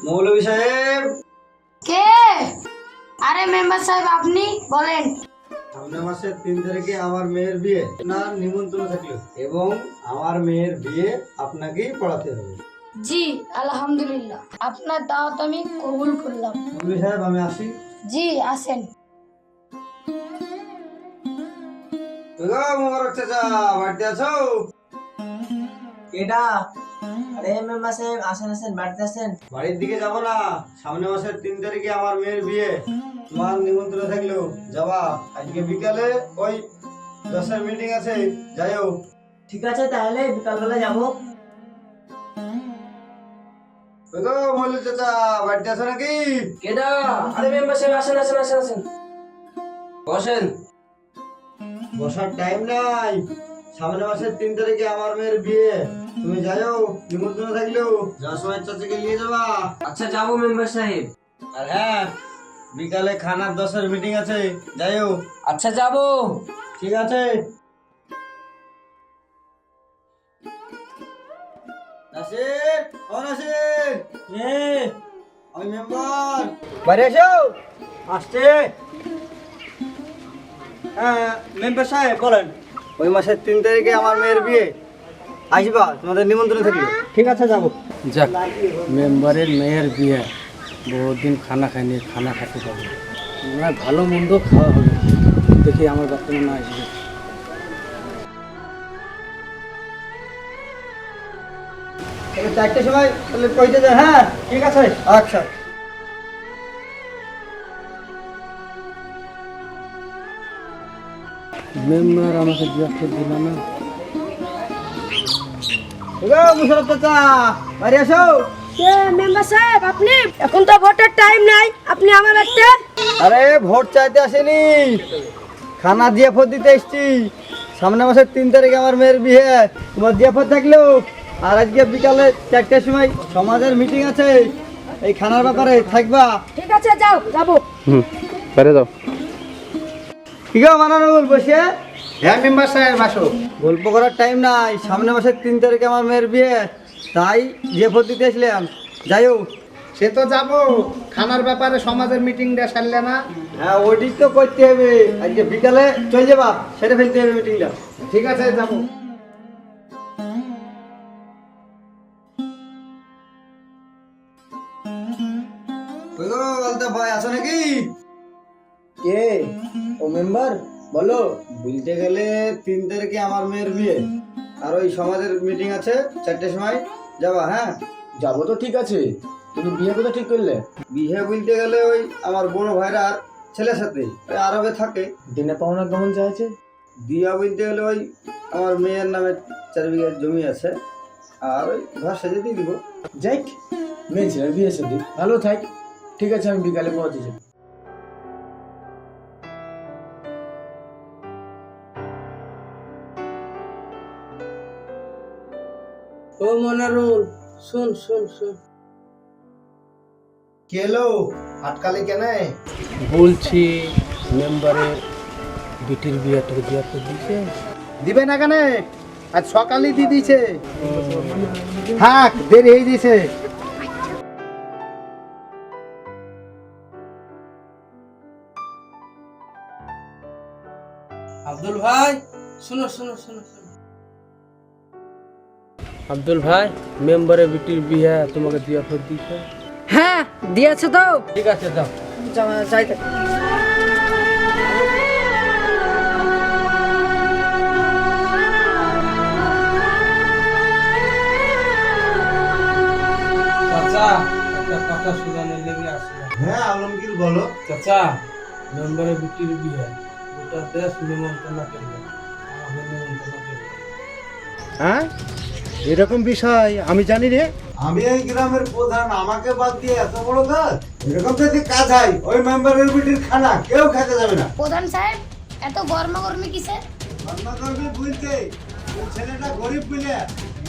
মৌলভী সাহেব। কে? আরে মেম্বার সাহেব আপনি বলেন। সামনের মাসের 3 তারিখে আমার মেয়ের বিয়ে, আপনার নিমন্ত্রণ থাকলো এবং আমার মেয়ের বিয়ে আপনাকেই পড়াতে হবে। জি আলহামদুলিল্লাহ, আপনার দাওয়াত আমি কবুল করলাম। মৌলভী সাহেব আমি আসি। জি আসেন। মোবারক চাচা, বাড়িতে আছো? কেডা? আরে মেম্বার সাহেব আসেন আসেন, বাড়িতে আসেন। বাড়ির দিকে যাবো না, সামনের মাসের 3 তারিখে আমার মেয়ের বিয়ে, তোমার নিমন্ত্রণ থাকলো, যাবা। আজকে বিকালে ওই 10-এর মিটিং আছে, যাইও। ঠিক আছে তাহলে বিকালবেলা যাবো। মৌলভী চাচা, বাড়িতে আছো নাকি? কেডা? আরে মেম্বার সাহেব আসেন আসেন আসেন আসেন, বসেন। বসার টাইম নাই, সামনের মাসের 3 তারিখে আমার মেয়ের বিয়ে, তুমি যাইও, নিমন্ত্রণ থাকলো, যাওয়ার সময় চাচাকে নিয়ে যাবা। আচ্ছা যাবো মেম্বার সাহেব। আর হ্যাঁ, বিকালে খানার 10-এর মিটিং আছে, যাইও। আচ্ছা যাবো। ঠিক আছে। নাসির, ও নাসির, আমি মেম্বার। বাইরে এসো। আসছে। হ্যাঁ মেম্বার সাহেব বলেন। ওই মাসের 3 তারিখে আমার মেয়ের বিয়ে, আসবা, তোমাদের নিমন্ত্রণ থাকলো। ঠিক আছে যাবো। যাক, মেম্বারের মেয়ের বিয়ে, বহুদিন খানা খাইনি, খানা খেতে পাবো না, ভালো মন্দ খাওয়া হবে। দেখি আমার বাচ্চা না আসবে। তাহলে 4টার সময় তাহলে পৌঁছে যায়। হ্যাঁ ঠিক আছে। আচ্ছা। মেম্বার আমাকে বিয়ে দিল না। মুশারফ চাচা, বাড়ি আসো। মেম্বার সাহেব আপনি, এখন তো ভোটের টাইম নাই, আপনি আমার একটা। আরে ভোট চাইতে আসেনি, খানা জিয়াফত দিতে এসছি। সামনের মাসের 3 তারিখে আমার মেয়ের বিয়ে, তোমার জিয়াফত থাকলো। আর আজকে বিকালে 4টার সময় সমাজের মিটিং আছে, এই খানার ব্যাপারে থাকবা। ঠিক আছে যাও, যাবো। বাইরে যাও। ঠিক আছে মানানুল, বসে। হ্যাঁ মেম্বার সাহেব আসো। গল্প করার টাইম নাই, সামনের মাসের 3 তারিখে আমার মেয়ের বিয়ে, তাই জিয়াফত দিতে আসলাম, যাইও। সে তো যাবো, খানার ব্যাপারে সমাজের মিটিংটা সারলে না। হ্যাঁ ওইটি তো করতে হবে, আজকে বিকালে চলে যাবা, সেরে ফেলতে হবে মিটিংটা। ঠিক আছে যাবো। ভাই আছো নাকি? কে? ও মেম্বার বলো। বলতে গেলে 3 তারিখে আমার মেয়ের বিয়ে, আর ওই সমাজের মিটিং আছে 4টার সময়, যাবা। হ্যাঁ যাবো তো ঠিক আছে, তুমি বিয়ে কথা ঠিক করলে? বিয়ে বলতে গেলে ওই আমার বড় ভাইরা ছেলের সাথে, ওই আরবে থাকে। দিনে পাওনা কেমন চাইছে? বিয়া বলতে গেলে ওই আমার মেয়ের নামে 4 বিঘা জমি আছে, আর ওই ঘর সাজিয়ে দিয়ে দিব। যাইক, মেয়ে ছেলের বিয়ে সাথে ভালো থাক। ঠিক আছে আমি বিকালে পৌঁছে যাবো। ও মনারুল, শুন শুন শুন। কেলো আটকালে কেন? বলছি মেম্বারের বিটির বিয়ে তোকে বিয়ে করে দিয়েছে। দিবে না কেন? আজ সকালেই দিয়ে দিয়েছে। থাক, দেরি হয়ে দিয়েছে। আব্দুল ভাই, শুনো শুনো শুনো শুনো। আব্দুল ভাই, মেম্বারের বিটির বিয়ে তোমাকে বিয়ে করে দিয়েছে। হ্যাঁ দিয়েছে তো। ঠিক আছে যাও। যাইতে। চাচা, একটা কথা শুনানোর লেগে আসলাম। হ্যাঁ আলমগীর বলো। চাচা, মেম্বারের বিটির বিয়ে, গোটা দেশ নিমন্ত্রণ করবে, আমাকে নিমন্ত্রণ করবে। হ্যাঁ, এরকম বিষয় আমি জানি রে। আমি এই গ্রামের প্রধান, আমাকে বাদ দিয়ে এত বড় কাজ? এরকম যদি কাজ হয়, ওই মেম্বারের বিটির খানা কেউ খেতে যাবে না। প্রধান সাহেব এত গরমাগরমি কিসে? রান্না করবি বুঝতে, ওই ছেলেটা গরিব বলে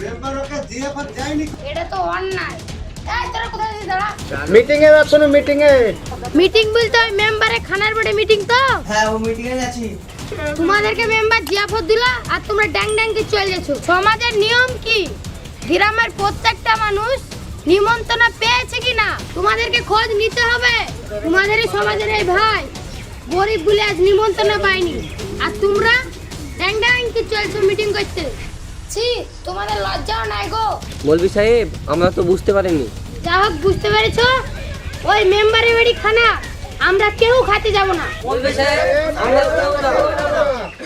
মেম্বার ওকে দিয়ে পর যায়নি। এটা তো অন্যায়। এই তোরা কোথায় যাচ্ছিস দাঁড়া? মিটিং এ যাচ্ছ না? মিটিং এ? মিটিং বলতে ওই মেম্বারে খানার বাড়ি মিটিং তো? হ্যাঁ ও মিটিং এ যাচ্ছি। তোমাদেরকে মেম্বার জিয়াফত দিল আর তোমরা ড্যাং ড্যাং কে চলে যাচ্ছ। সমাজের নিয়ম কি? গ্রামের প্রত্যেকটা মানুষ নিমন্ত্রণ পেয়েছে কিনা তোমাদেরকে খোঁজ নিতে হবে। তোমাদের এই সমাজের এই ভাই গরিব বলে আজ নিমন্ত্রণ পাইনি, আর তোমরা ড্যাং ড্যাং কি চলছো মিটিং করতে। ছি, তোমাদের লজ্জাও নাই গো। মৌলভী সাহেব, আমরা তো বুঝতে পারিনি। যা হোক বুঝতে পেরেছো, ওই মেম্বারের বাড়ি খানা আমরা কেউ খেতে যাব না। মৌলভী সাহেব, আমরা